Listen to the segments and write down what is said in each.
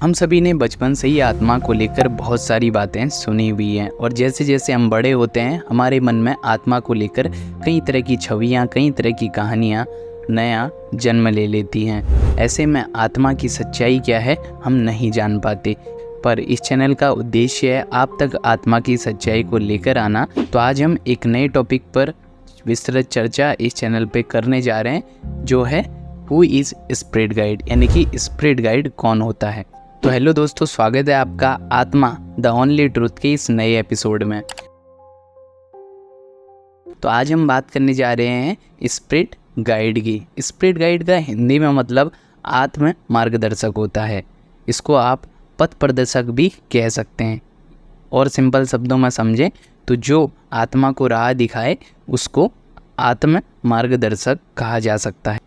हम सभी ने बचपन से ही आत्मा को लेकर बहुत सारी बातें सुनी हुई हैं और जैसे जैसे हम बड़े होते हैं हमारे मन में आत्मा को लेकर कई तरह की छवियाँ, कई तरह की कहानियाँ नया जन्म ले लेती हैं। ऐसे में आत्मा की सच्चाई क्या है हम नहीं जान पाते, पर इस चैनल का उद्देश्य है आप तक आत्मा की सच्चाई को लेकर आना। तो आज हम एक नए टॉपिक पर विस्तृत चर्चा इस चैनल पे करने जा रहे हैं, जो है हु इज़ स्पिरिट गाइड, यानी कि स्पिरिट गाइड कौन होता है। तो हेलो दोस्तों, स्वागत है आपका आत्मा द ओनली ट्रूथ के इस नए एपिसोड में। तो आज हम बात करने जा रहे हैं स्पिरिट गाइड की। स्पिरिट गाइड का हिंदी में मतलब आत्म मार्गदर्शक होता है। इसको आप पथ प्रदर्शक भी कह सकते हैं, और सिंपल शब्दों में समझें तो जो आत्मा को राह दिखाए उसको आत्म मार्गदर्शक कहा जा सकता है।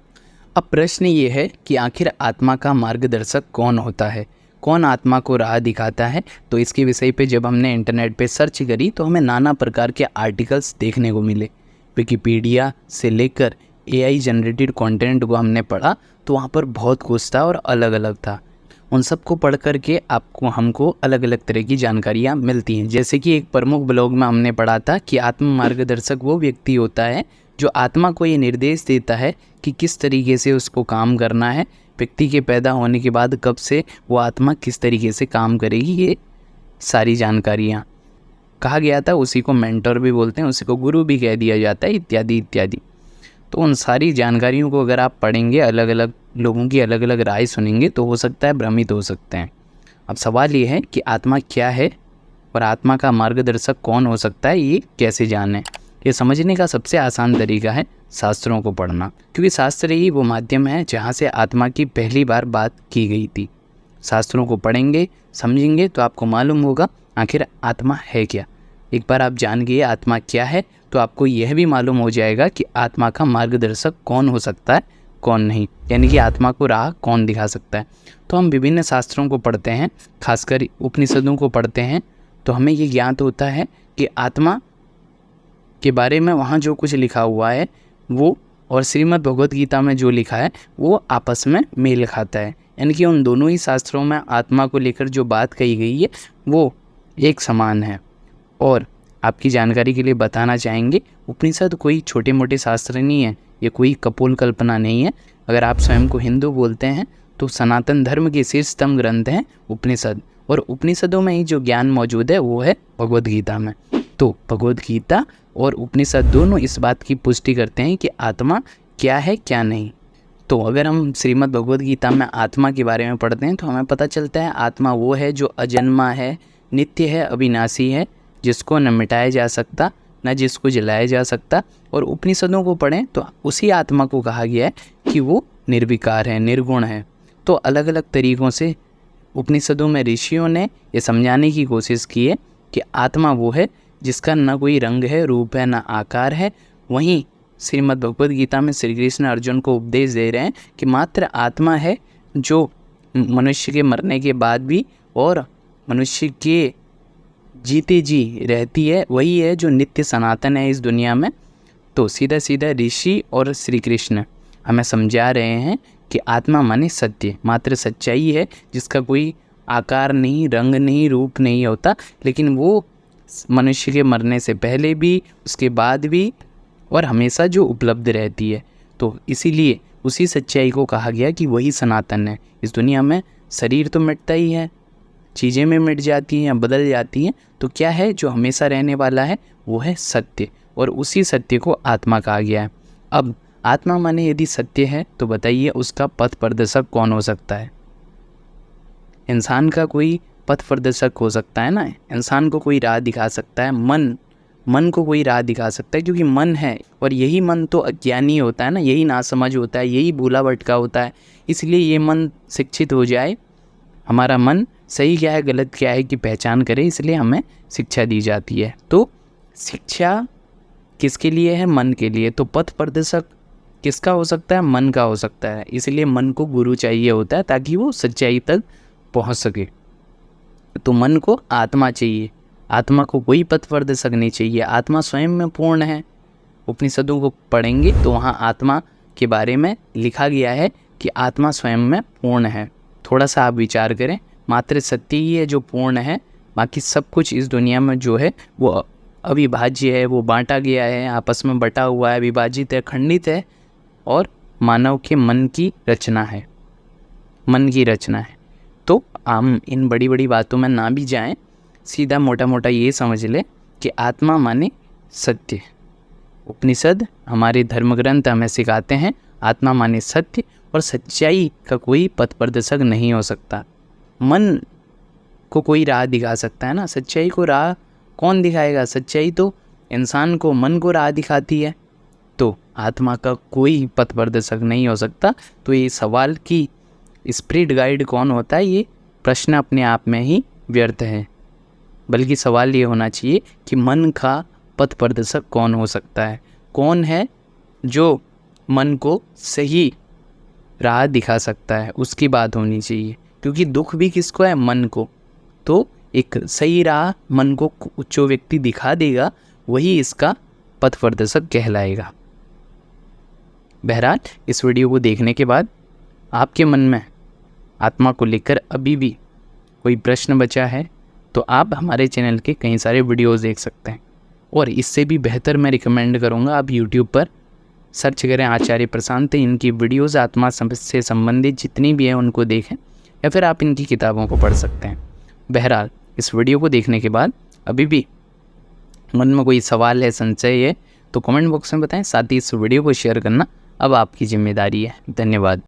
अब प्रश्न ये है कि आखिर आत्मा का मार्गदर्शक कौन होता है, कौन आत्मा को राह दिखाता है। तो इसके विषय पे जब हमने इंटरनेट पे सर्च करी तो हमें नाना प्रकार के आर्टिकल्स देखने को मिले। विकिपीडिया से लेकर एआई जनरेटेड कंटेंट को हमने पढ़ा तो वहाँ पर बहुत कुछ था और अलग अलग था। उन सब को पढ़ कर के हमको अलग अलग तरह की जानकारियाँ मिलती हैं। जैसे कि एक प्रमुख ब्लॉग में हमने पढ़ा था कि आत्म मार्गदर्शक वो व्यक्ति होता है जो आत्मा को ये निर्देश देता है कि किस तरीके से उसको काम करना है। व्यक्ति के पैदा होने के बाद कब से वो आत्मा किस तरीके से काम करेगी, ये सारी जानकारियाँ कहा गया था। उसी को मेंटर भी बोलते हैं, उसी को गुरु भी कह दिया जाता है, इत्यादि इत्यादि। तो उन सारी जानकारियों को अगर आप पढ़ेंगे, अलग अलग लोगों की अलग अलग राय सुनेंगे, तो हो सकता है भ्रमित हो सकते हैं। अब सवाल ये है कि आत्मा क्या है और आत्मा का मार्गदर्शक कौन हो सकता है, ये कैसे जानें। ये समझने का सबसे आसान तरीका है शास्त्रों को पढ़ना, क्योंकि शास्त्र ही वो माध्यम है जहाँ से आत्मा की पहली बार बात की गई थी। शास्त्रों को पढ़ेंगे, समझेंगे तो आपको मालूम होगा आखिर आत्मा है क्या। एक बार आप जान गए आत्मा क्या है तो आपको यह भी मालूम हो जाएगा कि आत्मा का मार्गदर्शक कौन हो सकता है, कौन नहीं, यानी कि आत्मा को राह कौन दिखा सकता है। तो हम विभिन्न शास्त्रों को पढ़ते हैं, खासकर उपनिषदों को पढ़ते हैं, तो हमें ये ज्ञात होता है कि आत्मा के बारे में वहाँ जो कुछ लिखा हुआ है वो और श्रीमद् भगवद गीता में जो लिखा है वो आपस में मेल खाता है। यानी कि उन दोनों ही शास्त्रों में आत्मा को लेकर जो बात कही गई है वो एक समान है। और आपकी जानकारी के लिए बताना चाहेंगे, उपनिषद कोई छोटे मोटे शास्त्र नहीं है, ये कोई कपोल कल्पना नहीं है। अगर आप स्वयं को हिंदू बोलते हैं तो सनातन धर्म के शीर्षतम ग्रंथ हैं उपनिषद, और उपनिषदों में ही जो ज्ञान मौजूद है वो है भगवद गीता में। तो भगवद गीता और उपनिषद दोनों इस बात की पुष्टि करते हैं कि आत्मा क्या है क्या नहीं। तो अगर हम श्रीमद् भगवद गीता में आत्मा के बारे में पढ़ते हैं तो हमें पता चलता है आत्मा वो है जो अजन्मा है, नित्य है, अविनाशी है, जिसको न मिटाया जा सकता न जिसको जलाया जा सकता। और उपनिषदों को पढ़ें तो उसी आत्मा को कहा गया है कि वो निर्विकार है, निर्गुण है। तो अलग अलग तरीक़ों से उपनिषदों में ऋषियों ने ये समझाने की कोशिश की है कि आत्मा वो है जिसका न कोई रंग है, रूप है, न आकार है। वहीं श्रीमद् भगवद गीता में श्री कृष्ण अर्जुन को उपदेश दे रहे हैं कि मात्र आत्मा है जो मनुष्य के मरने के बाद भी और मनुष्य के जीते जी रहती है, वही है जो नित्य सनातन है इस दुनिया में। तो सीधा सीधा ऋषि और श्री कृष्ण हमें समझा रहे हैं कि आत्मा माने सत्य, मात्र सच्चाई है जिसका कोई आकार नहीं, रंग नहीं, रूप नहीं होता, लेकिन वो मनुष्य के मरने से पहले भी, उसके बाद भी और हमेशा जो उपलब्ध रहती है। तो इसीलिए उसी सच्चाई को कहा गया कि वही सनातन है। इस दुनिया में शरीर तो मिटता ही है, चीज़ें में मिट जाती हैं या बदल जाती हैं, तो क्या है जो हमेशा रहने वाला है वो है सत्य, और उसी सत्य को आत्मा कहा गया है। अब आत्मा माने यदि सत्य है तो बताइए उसका पथ प्रदर्शक कौन हो सकता है। इंसान का कोई पथ प्रदर्शक हो सकता है ना, इंसान को कोई राह दिखा सकता है, मन को कोई राह दिखा सकता है, क्योंकि मन है और यही मन तो अज्ञानी होता है ना, यही नासमझ होता है, यही भूला भटका होता है। इसलिए ये मन शिक्षित हो जाए, हमारा मन सही क्या है गलत क्या है की पहचान करे, इसलिए हमें शिक्षा दी जाती है। तो शिक्षा किसके लिए है? मन के लिए। तो पथ प्रदर्शक किसका हो सकता है? मन का हो सकता है। इसलिए मन को गुरु चाहिए होता है ताकि वो सच्चाई तक पहुंच सके। तो मन को आत्मा चाहिए, आत्मा को कोई पथ प्रदर्शक नहीं चाहिए। आत्मा स्वयं में पूर्ण है। उपनिषदों को पढ़ेंगे तो वहाँ आत्मा के बारे में लिखा गया है कि आत्मा स्वयं में पूर्ण है। थोड़ा सा आप विचार करें, मात्र सत्य ही है जो पूर्ण है। बाकी सब कुछ इस दुनिया में जो है वो अविभाज्य है, वो बांटा गया है, आपस में बटा हुआ है, विभाजित है, खंडित है और मानव के मन की रचना है, मन की रचना है। तो हम इन बड़ी बड़ी बातों में ना भी जाएं, सीधा मोटा मोटा ये समझ ले कि आत्मा माने सत्य। उपनिषद हमारे धर्म ग्रंथ हमें सिखाते हैं आत्मा माने सत्य, और सच्चाई का कोई पथ प्रदर्शक नहीं हो सकता। मन को कोई राह दिखा सकता है ना, सच्चाई को राह कौन दिखाएगा? सच्चाई तो इंसान को, मन को राह दिखाती है। तो आत्मा का कोई पथ प्रदर्शक नहीं हो सकता। तो ये सवाल कि स्पिरिट गाइड कौन होता है, ये प्रश्न अपने आप में ही व्यर्थ है। बल्कि सवाल ये होना चाहिए कि मन का पथ प्रदर्शक कौन हो सकता है, कौन है जो मन को सही राह दिखा सकता है, उसकी बात होनी चाहिए। क्योंकि दुख भी किसको है? मन को। तो एक सही राह मन को जो व्यक्ति दिखा देगा वही इसका पथ प्रदर्शक कहलाएगा। बहरहाल इस वीडियो को देखने के बाद आपके मन में आत्मा को लेकर अभी भी कोई प्रश्न बचा है तो आप हमारे चैनल के कई सारे वीडियोस देख सकते हैं। और इससे भी बेहतर मैं रिकमेंड करूँगा आप यूट्यूब पर सर्च करें आचार्य प्रशांत, इनकी वीडियोस आत्मा से संबंधित जितनी भी हैं उनको देखें, या फिर आप इनकी किताबों को पढ़ सकते हैं। बहरहाल इस वीडियो को देखने के बाद अभी भी मन में कोई सवाल है, संशय है तो कमेंट बॉक्स में बताएं। साथ ही इस वीडियो को शेयर करना अब आपकी जिम्मेदारी है। धन्यवाद।